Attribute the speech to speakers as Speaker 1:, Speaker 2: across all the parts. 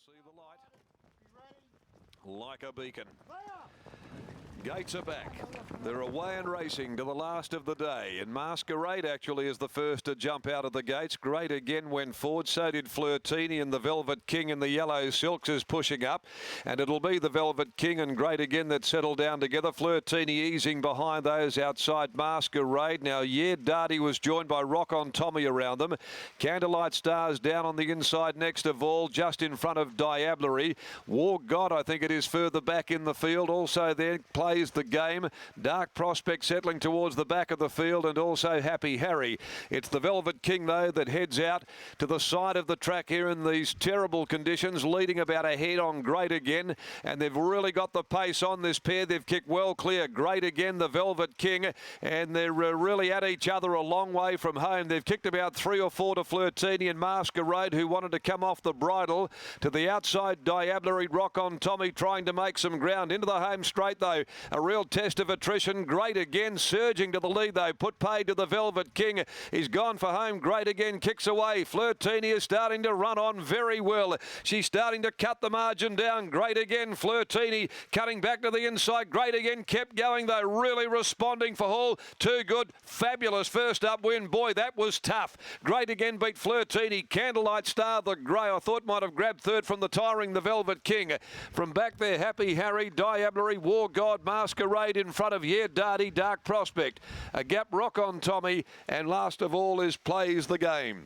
Speaker 1: See the light. Like a beacon. Gates are back. They're away and racing to the last of the day. And Masquerade actually is the first to jump out of the gates. Great again went forward. So did Flirtini, and the Velvet King in the yellow silks is pushing up. And it'll be the Velvet King and Great again that settle down together. Flirtini easing behind those outside Masquerade. Now, Darty was joined by Rock on Tommy around them. Candlelight Stars down on the inside next of all, just in front of Diablerie. War God, I think it is further back in the field. Also there plays the game. Dark Prospect settling towards the back of the field, and also Happy Harry. It's the Velvet King, though, that heads out to the side of the track here in these terrible conditions, leading about a head on Great again. And they've really got the pace on this pair. They've kicked well clear. Great again, the Velvet King, and they're really at each other a long way from home. They've kicked about 3 or 4 to Flirtini and Masquerade, who wanted to come off the bridle. To the outside, Diablerie, Rock on Tommy trying to make some ground. Into the home straight, though. A real test of attrition. Great again, surging to the lead, though. Put paid to the Velvet King. He's gone for home. Great again kicks away. Flirtini is starting to run on very well. She's starting to cut the margin down. Great again, Flirtini cutting back to the inside. Great again, kept going, though. Really responding for Hall. Too good. Fabulous first up win. Boy, that was tough. Great again beat Flirtini. Candlelight Star, the grey, I thought might have grabbed third from the tiring, the Velvet King. From back there, Happy Harry, Diablerie, War God, Masquerade in front of Darty, Dark Prospect. A gap, Rock on Tommy, and last of all is Plays the Game.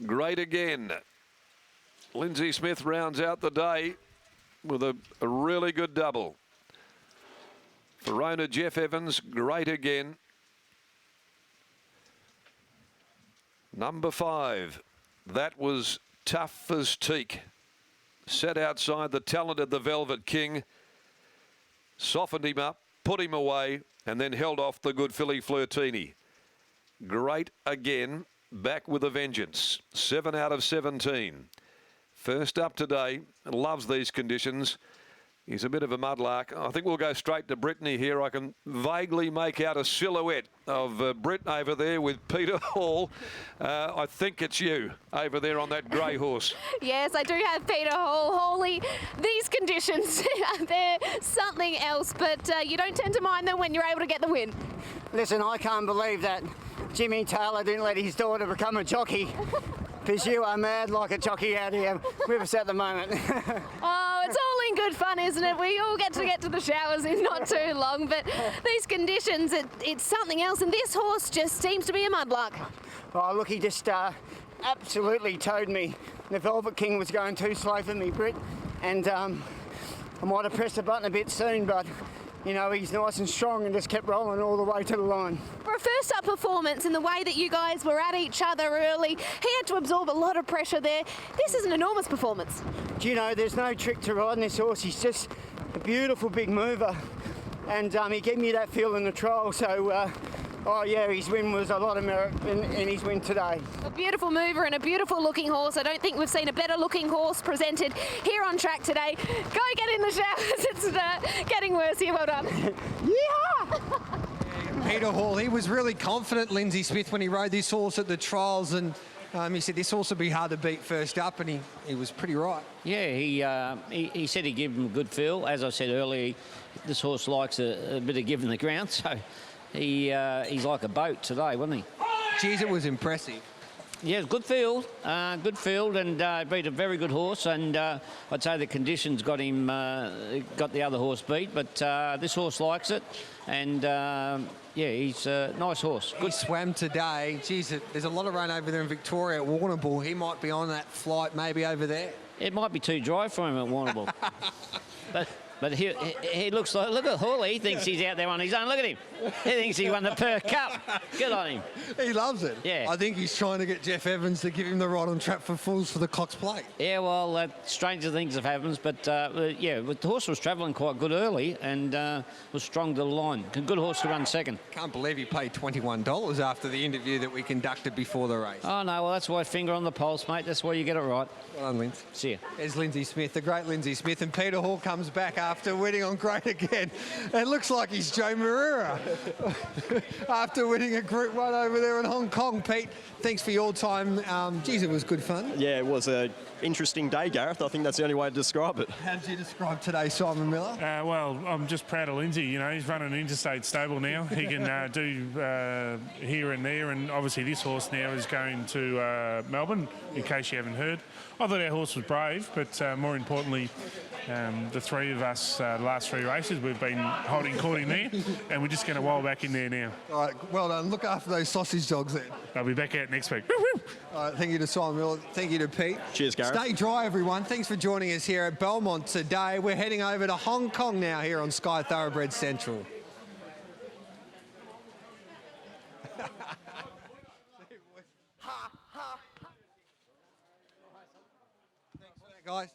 Speaker 1: Great again. Lindsay Smith rounds out the day with a really good double. Verona, Jeff Evans, Great again. Number 5, that was Tough as Teak. Set outside the talented, the Velvet King. Softened him up, put him away, and then held off the good filly Flirtini. Great again, back with a vengeance. 7 out of 17. First up today, loves these conditions. He's a bit of a mudlark. I think we'll go straight to Brittany here. I can vaguely make out a silhouette of Britain over there with Peter Hall. I think it's you over there on that grey horse.
Speaker 2: Yes, I do have Peter Hall. Hawley, these conditions, they're something else, but you don't tend to mind them when you're able to get the win.
Speaker 3: Listen, I can't believe that Jimmy Taylor didn't let his daughter become a jockey. Because you are mad like a jockey out here with us at the moment.
Speaker 2: Oh, it's all in good fun, isn't it? We all get to the showers in not too long, but these conditions, it's something else, and this horse just seems to be a mudlark.
Speaker 3: Oh, look, he just absolutely towed me. The Velvet King was going too slow for me, Britt, and I might have pressed the button a bit soon, but you know, he's nice and strong and just kept rolling all the way to the line.
Speaker 2: For a first-up performance in the way that you guys were at each other early, he had to absorb a lot of pressure there. This is an enormous performance.
Speaker 3: Do you know, there's no trick to riding this horse. He's just a beautiful big mover. And he gave me that feel in the trial, so oh yeah, his win was a lot of merit in his win today.
Speaker 2: A beautiful mover and a beautiful looking horse. I don't think we've seen a better looking horse presented here on track today. Go get in the showers, it's getting worse here, well done.
Speaker 3: Yeehaw!
Speaker 4: Peter Hall, he was really confident, Lindsay Smith, when he rode this horse at the trials, and he said this horse would be hard to beat first up, and he was pretty right.
Speaker 5: Yeah, he said he'd give him a good feel. As I said earlier, this horse likes a bit of giving the ground, so he's like a boat today, wasn't he?
Speaker 4: Geez, it was impressive.
Speaker 5: Yeah, good field, and beat a very good horse, and I'd say the conditions got him, got the other horse beat, but this horse likes it, and yeah, he's a nice horse.
Speaker 4: Good. He swam today. Geez, there's a lot of rain over there in Victoria at Warrnambool. He might be on that flight maybe over there.
Speaker 5: It might be too dry for him at Warrnambool. But he looks like, look at Hawley, he thinks he's out there on his own. Look at him. He thinks he won the Perth Cup. Good on him.
Speaker 4: He loves it.
Speaker 5: Yeah.
Speaker 4: I think he's trying to get Jeff Evans to give him the ride on Trap for Fools for the Cox Plate.
Speaker 5: Yeah, well, stranger things have happened, but yeah, the horse was travelling quite good early and was strong to the line. Good horse to run second.
Speaker 4: Can't believe he paid $21 after the interview that we conducted before the race.
Speaker 5: Oh, no, well, that's why finger on the pulse, mate. That's why you get it right.
Speaker 4: Well done, Lindsay.
Speaker 5: See ya.
Speaker 4: There's Lindsay Smith, the great Lindsay Smith, and Peter Hall comes back after after winning on Great Again. It looks like he's Joe Moreira after winning a Group 1 over there in Hong Kong. Pete, thanks for your time. Geez, it was good fun.
Speaker 6: Yeah, it was an interesting day, Gareth. I think that's the only way to describe it.
Speaker 4: How did you describe today, Simon Miller?
Speaker 7: Well, I'm just proud of Lindsay. You know, he's running an interstate stable now. He can do here and there, and obviously this horse now is going to Melbourne, in case you haven't heard. I thought our horse was brave, but more importantly, the three of us, the last three races, we've been holding court in there, and we're just going to while back in there now.
Speaker 4: All right, well done. Look after those sausage dogs then.
Speaker 7: They'll be back out next week.
Speaker 4: All right, thank you to Simon Miller. Thank you to Pete.
Speaker 6: Cheers, Gareth.
Speaker 4: Stay dry, everyone. Thanks for joining us here at Belmont today. We're heading over to Hong Kong now here on Sky Thoroughbred Central. Thanks for that, guys.